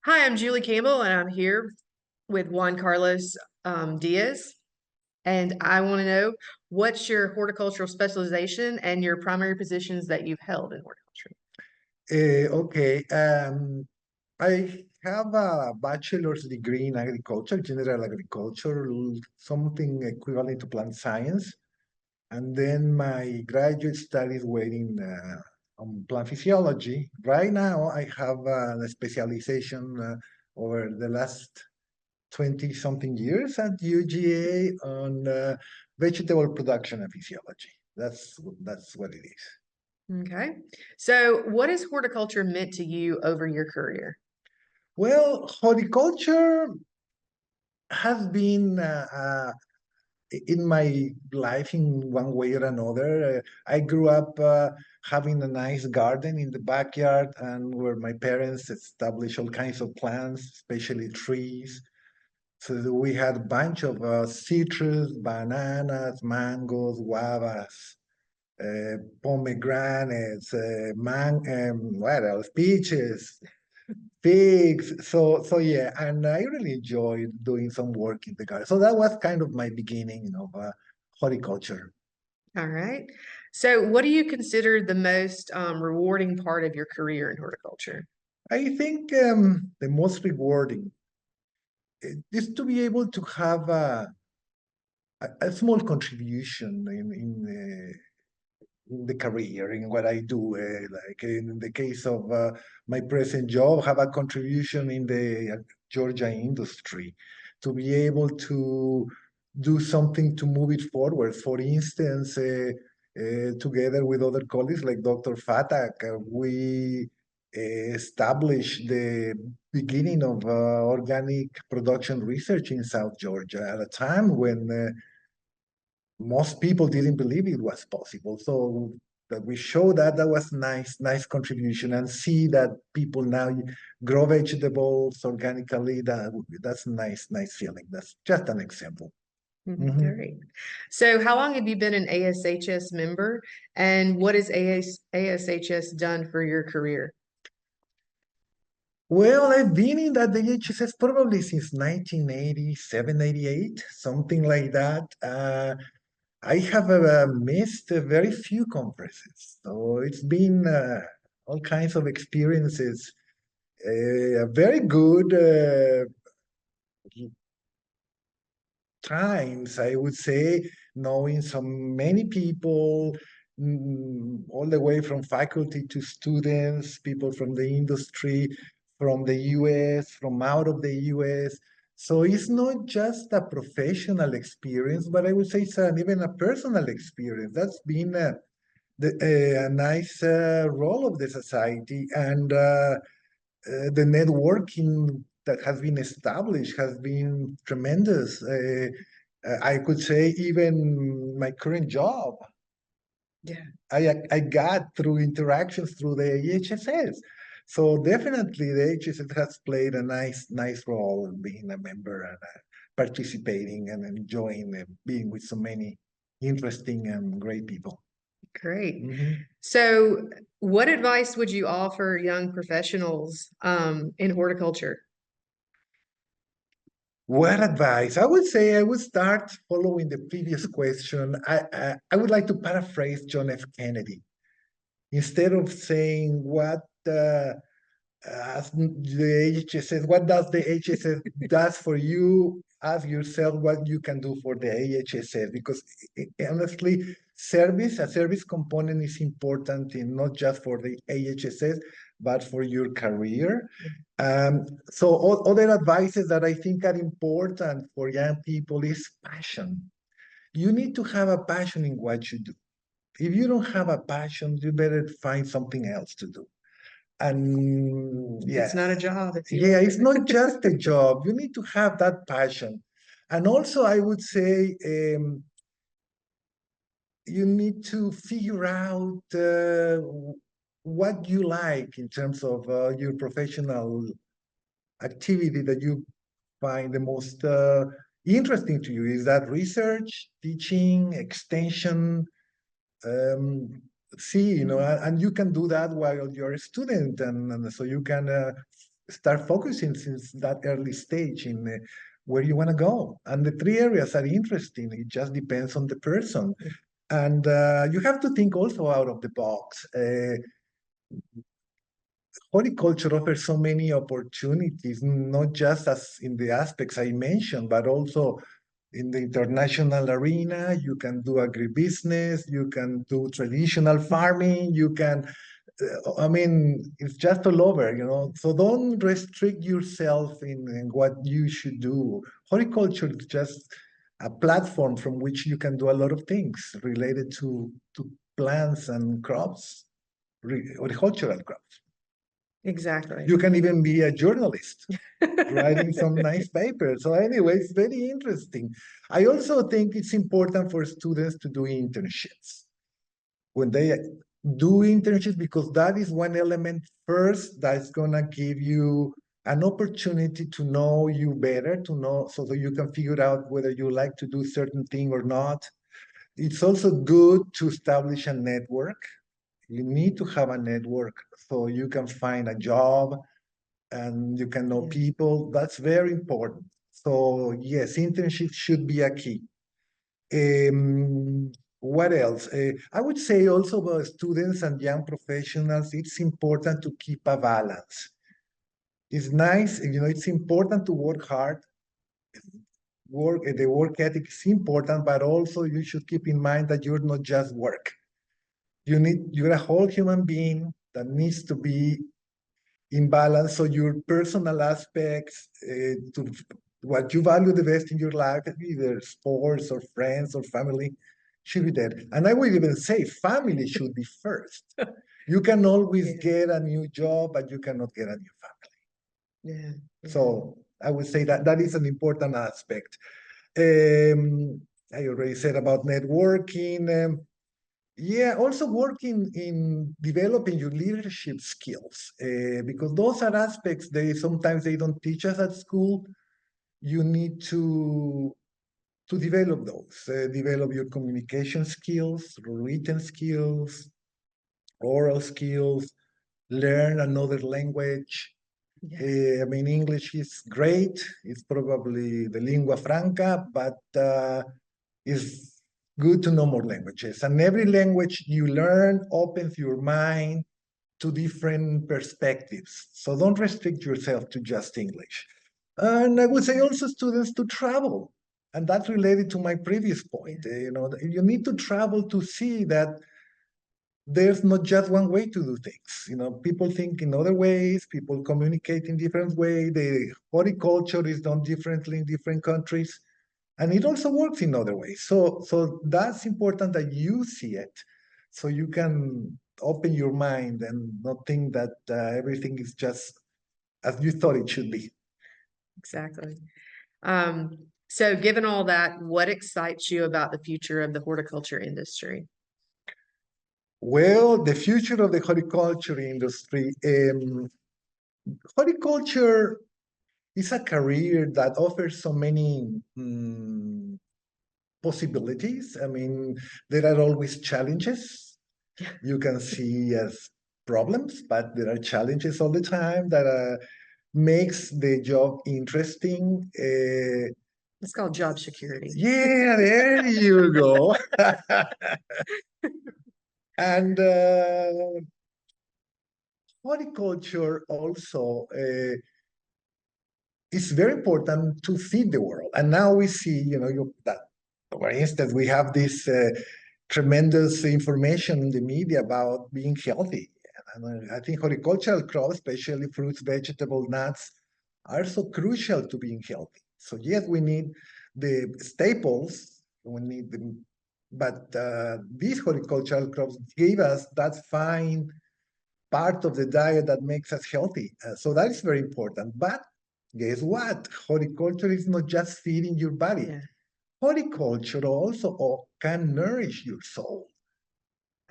Hi, I'm Julie Campbell, and I'm here with Juan Carlos Diaz. And I want to know what's your horticultural specialization and your primary positions that you've held in horticulture. Okay. I have a bachelor's degree in agriculture, general agriculture, something equivalent to plant science. And then my graduate studies were in on plant physiology. Right now, I have a specialization over the last 20 something years at UGA on vegetable production and physiology. That's what it is. Okay. So, what has horticulture meant to you over your career? Well, horticulture has been in my life in one way or another. I grew up having a nice garden in the backyard, and where my parents established all kinds of plants, especially trees. So we had a bunch of citrus, bananas, mangoes, guavas, pomegranates, what else? Peaches, figs. So yeah, and I really enjoyed doing some work in the garden. So that was kind of my beginning of horticulture. All right. So, what do you consider the most rewarding part of your career in horticulture? I think the most rewarding is to be able to have a small contribution in the career, in what I do. Like in the case of my present job, have a contribution in the Georgia industry, to be able to do something to move it forward. For instance, together with other colleagues like Dr. Fatak, we established the beginning of organic production research in South Georgia at a time when most people didn't believe it was possible. So that we show that that was nice contribution, and see that people now grow vegetables organically. That's a nice feeling. That's just an example. Mhm. Great. So, how long have you been an ASHS member, and what has ASHS done for your career? Well, I've been in that HSS probably since 1987, 88, something like that. I have missed very few conferences, so it's been all kinds of experiences. A very good times, I would say, knowing so many people, all the way from faculty to students, people from the industry, from the US, from out of the US. So it's not just a professional experience, but I would say it's even a personal experience. That's been a nice role of the society, and the networking that has been established has been tremendous. I could say even my current job, Yeah. I got through interactions through the HSS. So definitely the HSS has played a nice role in being a member and participating and enjoying being with so many interesting and great people. Great. Mhm. So, what advice would you offer young professionals in horticulture? What advice? I would say I would start following the previous question. I would like to paraphrase John F. Kennedy. Instead of saying what the HSS, what does the HSS does for you, ask yourself what you can do for the HSS. Because honestly, a service component is important in not just for the AHSS, but for your career. So other advices that I think are important for young people is passion. You need to have a passion in what you do. If you don't have a passion, you better find something else to do. And It's yeah, not a job, if you yeah, will. it's not just a job. You need to have that passion. And also, I would say you need to figure out what you like in terms of your professional activity that you find the most interesting to you. Is that research, teaching, extension? Um, See, and you can do that while you're a student, and so you can start focusing since that early stage in where you want to go. And the three areas are interesting. It just depends on the person. And you have to think also out of the box. Horticulture offers so many opportunities, not just as in the aspects I mentioned, but also in the international arena. You can do agribusiness, you can do traditional farming, you can, I mean, it's just all over, you know. So don't restrict yourself in what you should do. Horticulture is just a platform from which you can do a lot of things related to plants and crops, horticultural crops. Exactly. You can even be a journalist writing some nice papers. So anyway, it's very interesting. I also think it's important for students to do internships. When they do internships, because that is one element first that's gonna give you an opportunity to know you better, to know so that you can figure out whether you like to do certain thing or not. It's also good to establish a network. You need to have a network so you can find a job and you can know Yeah. people. That's very important. So yes, internships should be a key. What else? I would say also about students and young professionals, it's important to keep a balance. It's nice, you know, it's important to work hard. The work ethic is important, but also you should keep in mind that you're not just work. You're a whole human being that needs to be in balance. So your personal aspects, to what you value the best in your life, either sports or friends or family, should be there. And I would even say family should be first. You can always Yeah. get a new job, but you cannot get a new family. Yeah. So I would say that that is an important aspect. I already said about networking. Yeah, also working in developing your leadership skills, because those are aspects sometimes they don't teach us at school. You need to develop those, develop your communication skills, written skills, oral skills, learn another language. Yeah. I mean, English is great. It's probably the lingua franca, but it's good to know more languages. And every language you learn opens your mind to different perspectives. So don't restrict yourself to just English. And I would say also students to travel. And that's related to my previous point. Yeah. You know, you need to travel to see that there's not just one way to do things. You know, people think in other ways, people communicate in different ways. The horticulture is done differently in different countries, and it also works in other ways. So that's important that you see it, so you can open your mind and not think that everything is just as you thought it should be. Exactly. So given all that, what excites you about the future of the horticulture industry? Well, the future of the horticulture industry, horticulture is a career that offers so many possibilities. I mean, there are always challenges you can see as problems, but there are challenges all the time that makes the job interesting. It's called job security. Yeah, there you go. And horticulture also is very important to feed the world. And now we see, you know, that, for instance, we have this tremendous information in the media about being healthy. And I think horticultural crops, especially fruits, vegetables, nuts, are so crucial to being healthy. So yes, we need the staples, we need them, but these horticultural crops give us that fine part of the diet that makes us healthy. So that is very important. But guess what? Horticulture is not just feeding your body. Yeah, Horticulture also can nourish your soul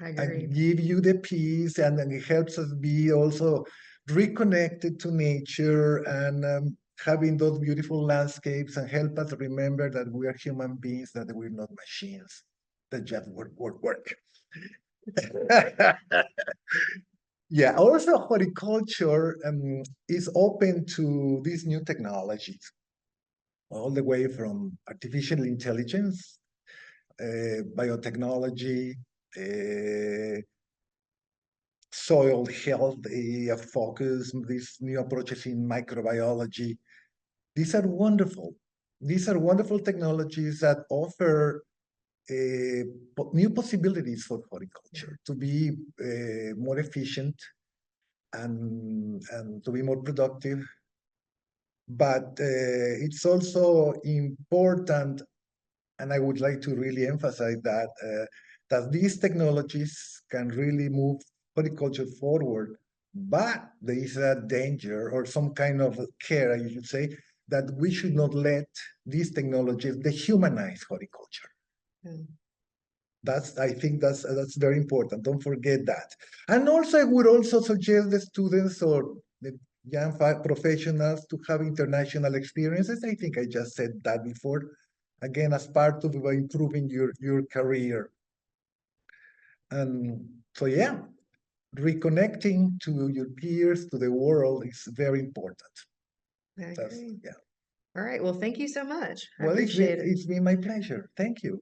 I agree. and give you the peace, and then it helps us be also reconnected to nature and having those beautiful landscapes and help us remember that we are human beings, that we're not machines that just work. Yeah, also horticulture is open to these new technologies, all the way from artificial intelligence, biotechnology, soil health focus, these new approaches in microbiology. These are wonderful. These are wonderful technologies that offer new possibilities for horticulture to be more efficient and to be more productive. But it's also important, and I would like to really emphasize that these technologies can really move horticulture forward, but there is a danger or some kind of care, I should say, that we should not let these technologies dehumanize horticulture. Mm. I think that's very important. Don't forget that. And also, I would also suggest the students or the young professionals to have international experiences. I think I just said that before. Again, as part of improving your career. And so, yeah, reconnecting to your peers, to the world is very important. I That's, agree. yeah. All right. Well, thank you so much. I Well, appreciate it. it's been my pleasure. Thank you.